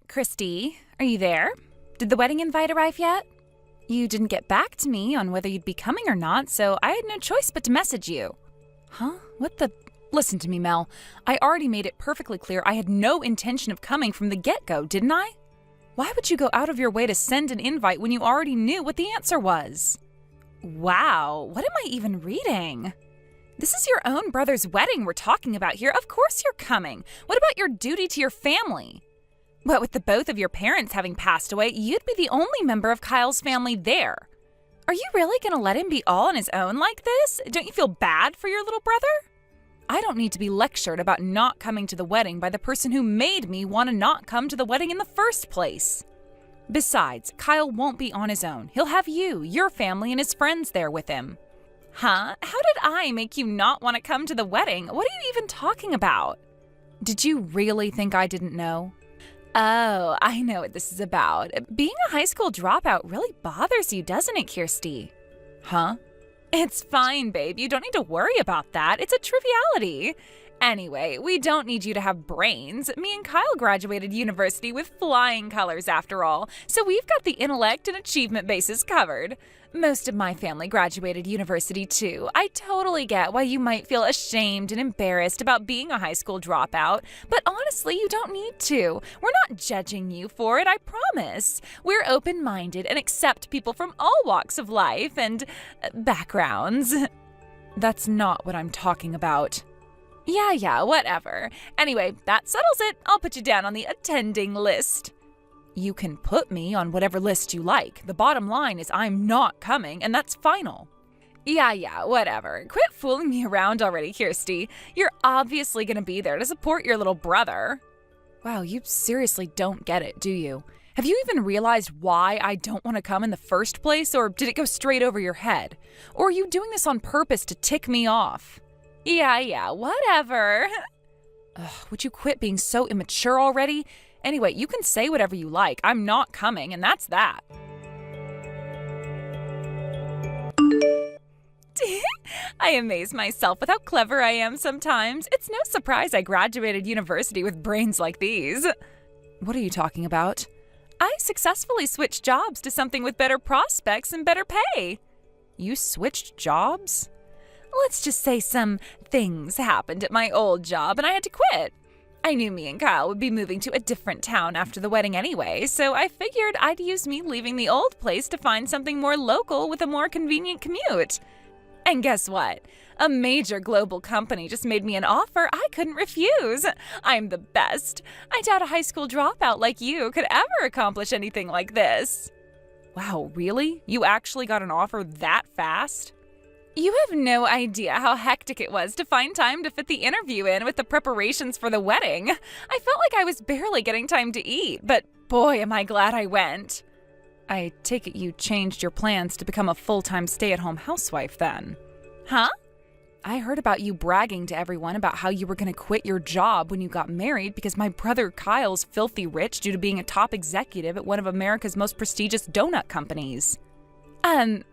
Christy, are you there? Did the wedding invite arrive yet? You didn't get back to me on whether you'd be coming or not, so I had no choice but to message you. Huh? What the? Listen to me, Mel. I already made it perfectly clear I had no intention of coming from the get-go, didn't I? Why would you go out of your way to send an invite when you already knew what the answer was? Wow, what am I even reading? This is your own brother's wedding we're talking about here. Of course you're coming. What about your duty to your family? What with the both of your parents having passed away, you'd be the only member of Kyle's family there. Are you really going to let him be all on his own like this? Don't you feel bad for your little brother? I don't need to be lectured about not coming to the wedding by the person who made me want to not come to the wedding in the first place. Besides, Kyle won't be on his own. He'll have you, your family, and his friends there with him. Huh? How did I make you not want to come to the wedding? What are you even talking about? Did you really think I didn't know? Oh, I know what this is about. Being a high school dropout really bothers you, doesn't it, Kirsty? Huh? It's fine, babe. You don't need to worry about that. It's a triviality. Anyway, we don't need you to have brains. Me and Kyle graduated university with flying colors after all, so we've got the intellect and achievement bases covered. Most of my family graduated university too. I totally get why you might feel ashamed and embarrassed about being a high school dropout, but honestly, you don't need to. We're not judging you for it, I promise. We're open-minded and accept people from all walks of life and backgrounds. That's not what I'm talking about. Yeah, whatever. Anyway, that settles it. I'll put you down on the attending list. You can put me on whatever list you like. The bottom line is I'm not coming, and that's final. Yeah, whatever. Quit fooling me around already, Kirsty. You're obviously going to be there to support your little brother. Wow, you seriously don't get it, do you? Have you even realized why I don't want to come in the first place, or did it go straight over your head? Or are you doing this on purpose to tick me off? Yeah, whatever. Ugh, would you quit being so immature already? Anyway, you can say whatever you like. I'm not coming, and that's that. I amaze myself with how clever I am sometimes. It's no surprise I graduated university with brains like these. What are you talking about? I successfully switched jobs to something with better prospects and better pay. You switched jobs? Let's just say some things happened at my old job and I had to quit. I knew me and Kyle would be moving to a different town after the wedding anyway, so I figured I'd use me leaving the old place to find something more local with a more convenient commute. And guess what? A major global company just made me an offer I couldn't refuse. I'm the best. I doubt a high school dropout like you could ever accomplish anything like this. Wow, really? You actually got an offer that fast? You have no idea how hectic it was to find time to fit the interview in with the preparations for the wedding. I felt like I was barely getting time to eat, but boy, am I glad I went. I take it you changed your plans to become a full-time stay-at-home housewife then. Huh? I heard about you bragging to everyone about how you were going to quit your job when you got married because my brother Kyle's filthy rich due to being a top executive at one of America's most prestigious donut companies. That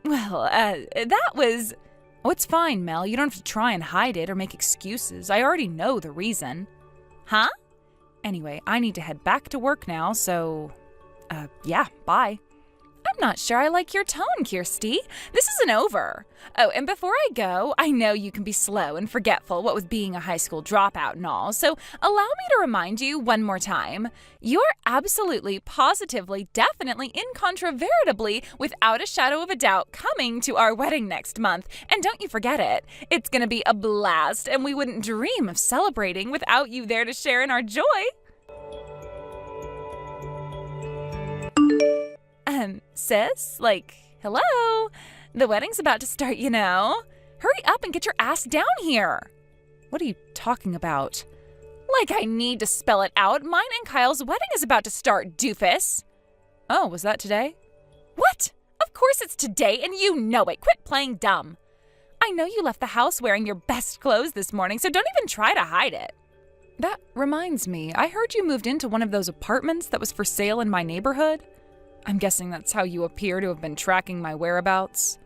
was... Oh, it's fine, Mel. You don't have to try and hide it or make excuses. I already know the reason. Huh? Anyway, I need to head back to work now, so... yeah, bye. I'm not sure I like your tone, Kirsty. This isn't over. Oh, and before I go, I know you can be slow and forgetful what with being a high school dropout and all, so allow me to remind you one more time. You're absolutely, positively, definitely, incontrovertibly, without a shadow of a doubt, coming to our wedding next month. And don't you forget it. It's gonna be a blast, and we wouldn't dream of celebrating without you there to share in our joy. Sis? Hello? The wedding's about to start, you know. Hurry up and get your ass down here. What are you talking about? Like I need to spell it out. Mine and Kyle's wedding is about to start, doofus. Oh, was that today? What? Of course it's today, and you know it. Quit playing dumb. I know you left the house wearing your best clothes this morning, so don't even try to hide it. That reminds me, I heard you moved into one of those apartments that was for sale in my neighborhood. I'm guessing that's how you appear to have been tracking my whereabouts.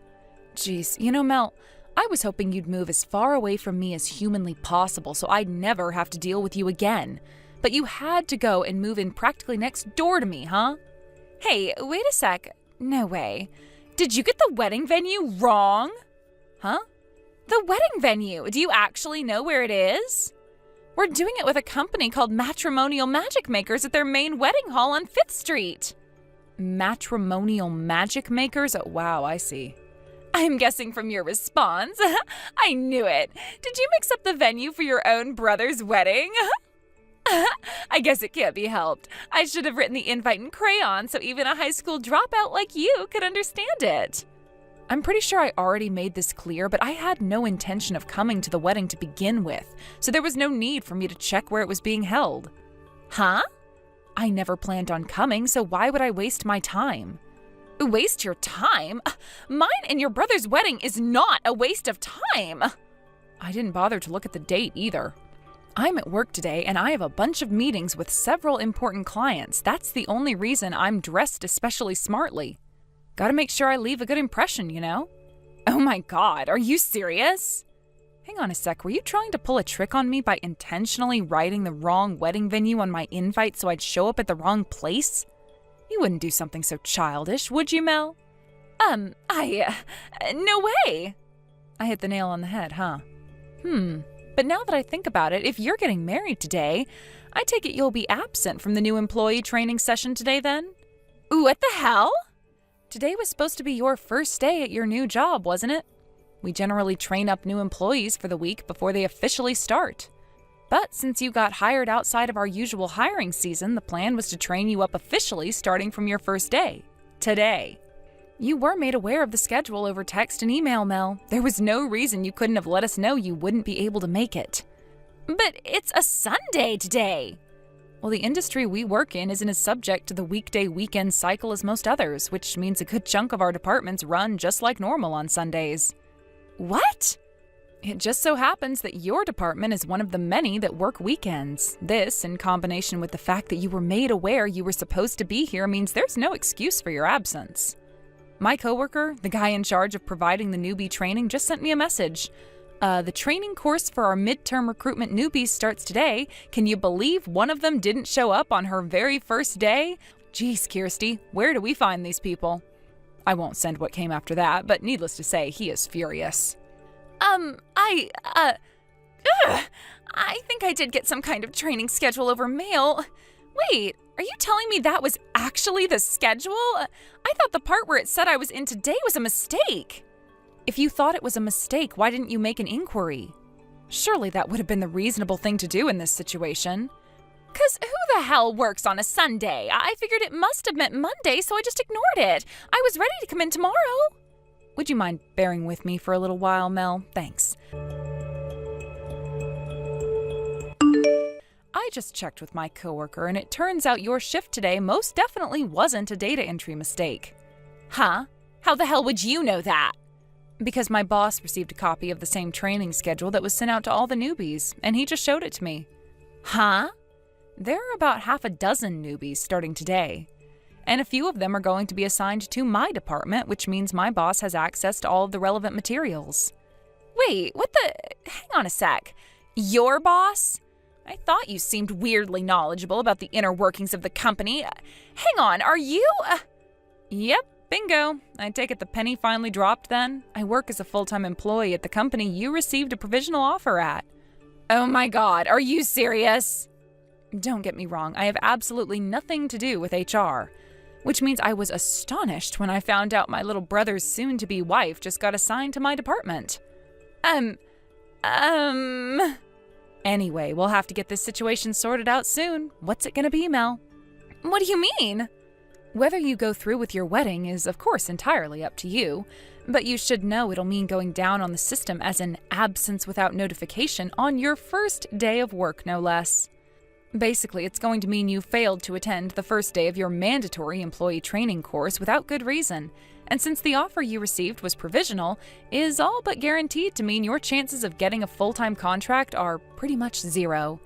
Jeez, you know, Mel, I was hoping you'd move as far away from me as humanly possible so I'd never have to deal with you again. but you had to go and move in practically next door to me, huh? Hey, wait a sec. No way. Did you get the wedding venue wrong? Huh? The wedding venue. Do you actually know where it is? We're doing it with a company called Matrimonial Magic Makers at their main wedding hall on 5th Street. Matrimonial Magic Makers? Oh, wow, I see. I'm guessing from your response. I knew it. Did you mix up the venue for your own brother's wedding? I guess it can't be helped. I should have written the invite in crayon so even a high school dropout like you could understand it. I'm pretty sure I already made this clear, but I had no intention of coming to the wedding to begin with, so there was no need for me to check where it was being held. Huh? I never planned on coming, so why would I waste my time? Waste your time? Mine and your brother's wedding is not a waste of time. I didn't bother to look at the date either. I'm at work today and I have a bunch of meetings with several important clients. That's the only reason I'm dressed especially smartly. Gotta make sure I leave a good impression, you know? Oh my God, are you serious? Hang on a sec, were you trying to pull a trick on me by intentionally writing the wrong wedding venue on my invite so I'd show up at the wrong place? You wouldn't do something so childish, would you, Mel? No way! I hit the nail on the head, huh? But now that I think about it, if you're getting married today, I take it you'll be absent from the new employee training session today then? What the hell? Today was supposed to be your first day at your new job, wasn't it? We generally train up new employees for the week before they officially start. But since you got hired outside of our usual hiring season, the plan was to train you up officially starting from your first day, today. You were made aware of the schedule over text and email, Mel. There was no reason you couldn't have let us know you wouldn't be able to make it. But it's a Sunday today. Well, the industry we work in isn't as subject to the weekday-weekend cycle as most others, which means a good chunk of our departments run just like normal on Sundays. What? It just so happens that your department is one of the many that work weekends. This, in combination with the fact that you were made aware you were supposed to be here, means there's no excuse for your absence. My coworker, the guy in charge of providing the newbie training, just sent me a message. The training course for our midterm recruitment newbies starts today. Can you believe one of them didn't show up on her very first day? Geez, Kirsty, where do we find these people? I won't send what came after that, but needless to say, he is furious. I think I did get some kind of training schedule over mail. Wait, are you telling me that was actually the schedule? I thought the part where it said I was in today was a mistake. If you thought it was a mistake, why didn't you make an inquiry? Surely that would have been the reasonable thing to do in this situation. 'Cause who the hell works on a Sunday? I figured it must have meant Monday, so I just ignored it. I was ready to come in tomorrow. Would you mind bearing with me for a little while, Mel? Thanks. I just checked with my coworker, and it turns out your shift today most definitely wasn't a data entry mistake. Huh? How the hell would you know that? Because my boss received a copy of the same training schedule that was sent out to all the newbies, and he just showed it to me. Huh? There are about half a dozen newbies starting today. And a few of them are going to be assigned to my department, which means my boss has access to all of the relevant materials. Wait, what the? Hang on a sec. Your boss? I thought you seemed weirdly knowledgeable about the inner workings of the company. Hang on, are you? Yep, bingo. I take it the penny finally dropped then? I work as a full-time employee at the company you received a provisional offer at. Oh my God, are you serious? Don't get me wrong, I have absolutely nothing to do with HR. Which means I was astonished when I found out my little brother's soon-to-be wife just got assigned to my department. Anyway, we'll have to get this situation sorted out soon. What's it gonna be, Mel? What do you mean? Whether you go through with your wedding is, of course, entirely up to you, but you should know it'll mean going down on the system as an absence without notification on your first day of work, no less. Basically, it's going to mean you failed to attend the first day of your mandatory employee training course without good reason, and since the offer you received was provisional, is all but guaranteed to mean your chances of getting a full-time contract are pretty much zero.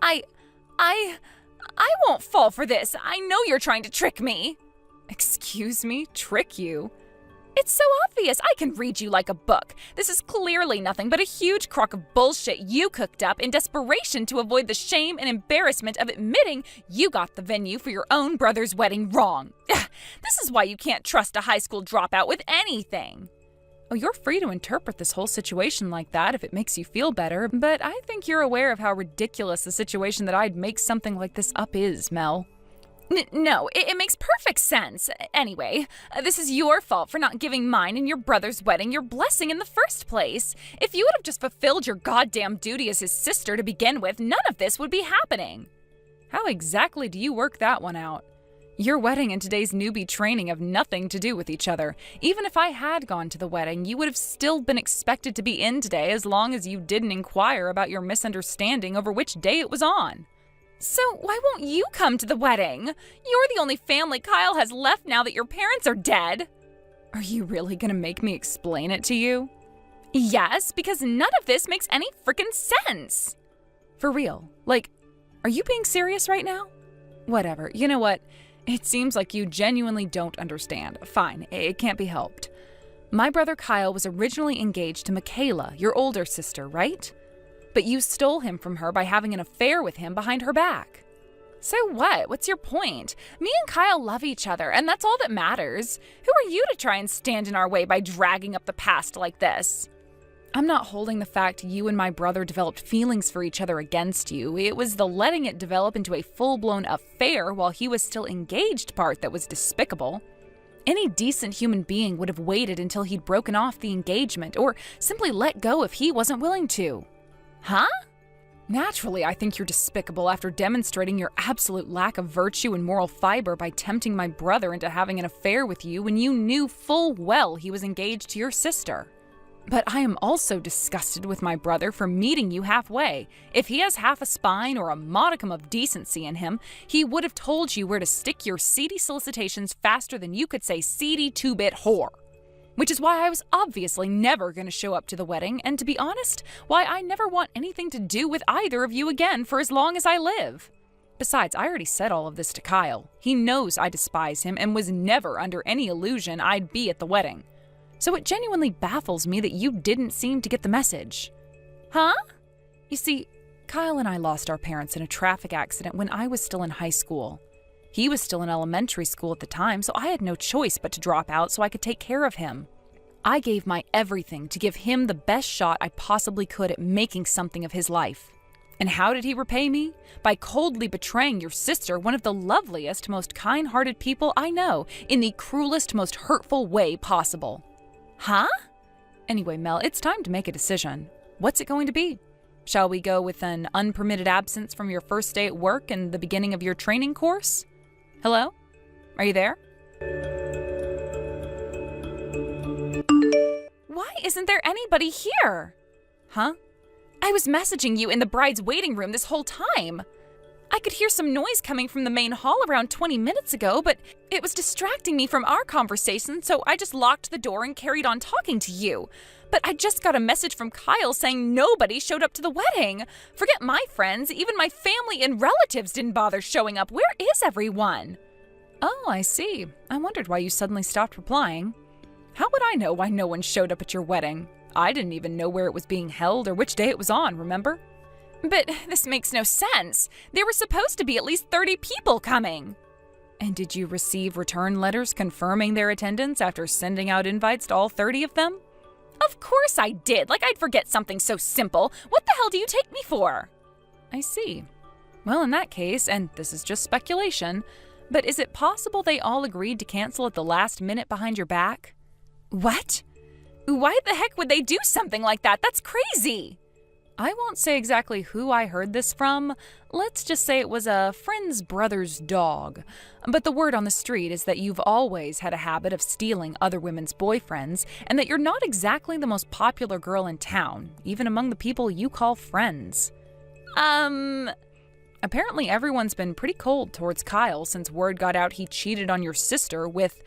I won't fall for this. I know you're trying to trick me. Excuse me? Trick you? It's so obvious. I can read you like a book. This is clearly nothing but a huge crock of bullshit you cooked up in desperation to avoid the shame and embarrassment of admitting you got the venue for your own brother's wedding wrong. This is why you can't trust a high school dropout with anything. Oh, you're free to interpret this whole situation like that if it makes you feel better, but I think you're aware of how ridiculous the situation that I'd make something like this up is, Mel. No, it makes perfect sense. Anyway, this is your fault for not giving mine and your brother's wedding your blessing in the first place. If you would have just fulfilled your goddamn duty as his sister to begin with, none of this would be happening. How exactly do you work that one out? Your wedding and today's newbie training have nothing to do with each other. Even if I had gone to the wedding, you would have still been expected to be in today as long as you didn't inquire about your misunderstanding over which day it was on. So why won't you come to the wedding? You're the only family Kyle has left now that your parents are dead. Are you really gonna make me explain it to you? Yes, because none of this makes any frickin' sense. For real? Like, are you being serious right now? Whatever, you know what? It seems like you genuinely don't understand. Fine, it can't be helped. My brother Kyle was originally engaged to Michaela, your older sister, right? But you stole him from her by having an affair with him behind her back. So what? What's your point? Me and Kyle love each other, and that's all that matters. Who are you to try and stand in our way by dragging up the past like this? I'm not holding the fact you and my brother developed feelings for each other against you. It was the letting it develop into a full-blown affair while he was still engaged part that was despicable. Any decent human being would have waited until he'd broken off the engagement, or simply let go if he wasn't willing to. Huh? Naturally, I think you're despicable after demonstrating your absolute lack of virtue and moral fiber by tempting my brother into having an affair with you when you knew full well he was engaged to your sister. But I am also disgusted with my brother for meeting you halfway. If he has half a spine or a modicum of decency in him, he would have told you where to stick your seedy solicitations faster than you could say seedy two-bit whore. Which is why I was obviously never going to show up to the wedding, and to be honest, why I never want anything to do with either of you again for as long as I live. Besides, I already said all of this to Kyle. He knows I despise him and was never under any illusion I'd be at the wedding. So it genuinely baffles me that you didn't seem to get the message. Huh? You see, Kyle and I lost our parents in a traffic accident when I was still in high school. He was still in elementary school at the time, so I had no choice but to drop out so I could take care of him. I gave my everything to give him the best shot I possibly could at making something of his life. And how did he repay me? By coldly betraying your sister, one of the loveliest, most kind-hearted people I know, in the cruelest, most hurtful way possible. Huh? Anyway, Mel, it's time to make a decision. What's it going to be? Shall we go with an unpermitted absence from your first day at work and the beginning of your training course? Hello? Are you there? Why isn't there anybody here? Huh? I was messaging you in the bride's waiting room this whole time. I could hear some noise coming from the main hall around 20 minutes ago, but it was distracting me from our conversation, so I just locked the door and carried on talking to you. But I just got a message from Kyle saying nobody showed up to the wedding. Forget my friends, even my family and relatives didn't bother showing up. Where is everyone? Oh, I see. I wondered why you suddenly stopped replying. How would I know why no one showed up at your wedding? I didn't even know where it was being held or which day it was on, remember? But this makes no sense. There were supposed to be at least 30 people coming. And did you receive return letters confirming their attendance after sending out invites to all 30 of them? Of course I did. Like I'd forget something so simple. What the hell do you take me for? I see. Well, in that case, and this is just speculation, but is it possible they all agreed to cancel at the last minute behind your back? What? Why the heck would they do something like that? That's crazy. I won't say exactly who I heard this from. Let's just say it was a friend's brother's dog. But the word on the street is that you've always had a habit of stealing other women's boyfriends, and that you're not exactly the most popular girl in town, even among the people you call friends. Apparently everyone's been pretty cold towards Kyle since word got out he cheated on your sister with...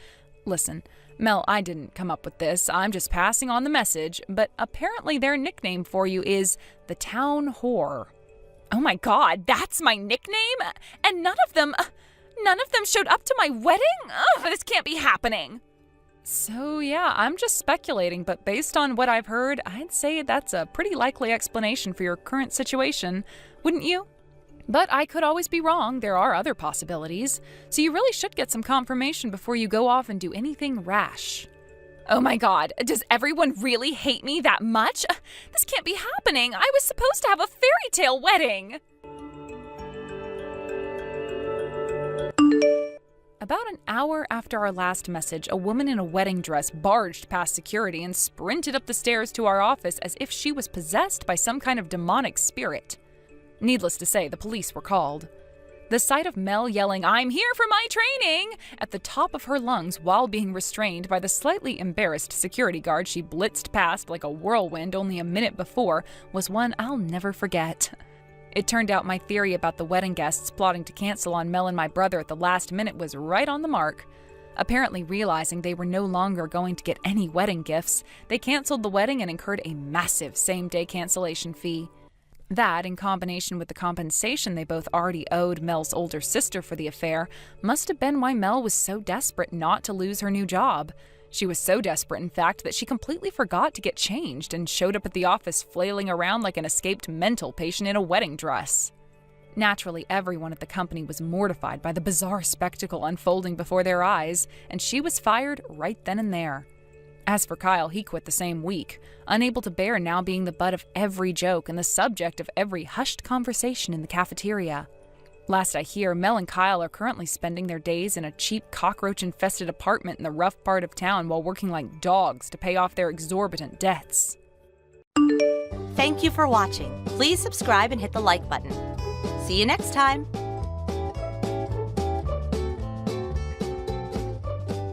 Listen, Mel, I didn't come up with this. I'm just passing on the message, but apparently their nickname for you is the Town Whore. Oh my God, that's my nickname? And none of them showed up to my wedding? Ugh, this can't be happening. So yeah, I'm just speculating, but based on what I've heard, I'd say that's a pretty likely explanation for your current situation, wouldn't you? But I could always be wrong, there are other possibilities, so you really should get some confirmation before you go off and do anything rash. Oh my god, does everyone really hate me that much? This can't be happening, I was supposed to have a fairy tale wedding! About an hour after our last message, a woman in a wedding dress barged past security and sprinted up the stairs to our office as if she was possessed by some kind of demonic spirit. Needless to say, the police were called. The sight of Mel yelling, "I'm here for my training!" at the top of her lungs while being restrained by the slightly embarrassed security guard she blitzed past like a whirlwind only a minute before was one I'll never forget. It turned out my theory about the wedding guests plotting to cancel on Mel and my brother at the last minute was right on the mark. Apparently realizing they were no longer going to get any wedding gifts, they canceled the wedding and incurred a massive same-day cancellation fee. That, in combination with the compensation they both already owed Mel's older sister for the affair, must have been why Mel was so desperate not to lose her new job. She was so desperate, in fact, that she completely forgot to get changed and showed up at the office flailing around like an escaped mental patient in a wedding dress. Naturally, everyone at the company was mortified by the bizarre spectacle unfolding before their eyes, and she was fired right then and there. As for Kyle, he quit the same week, unable to bear now being the butt of every joke and the subject of every hushed conversation in the cafeteria. Last I hear, Mel and Kyle are currently spending their days in a cheap cockroach-infested apartment in the rough part of town while working like dogs to pay off their exorbitant debts. Thank you for watching. Please subscribe and hit the like button. See you next time.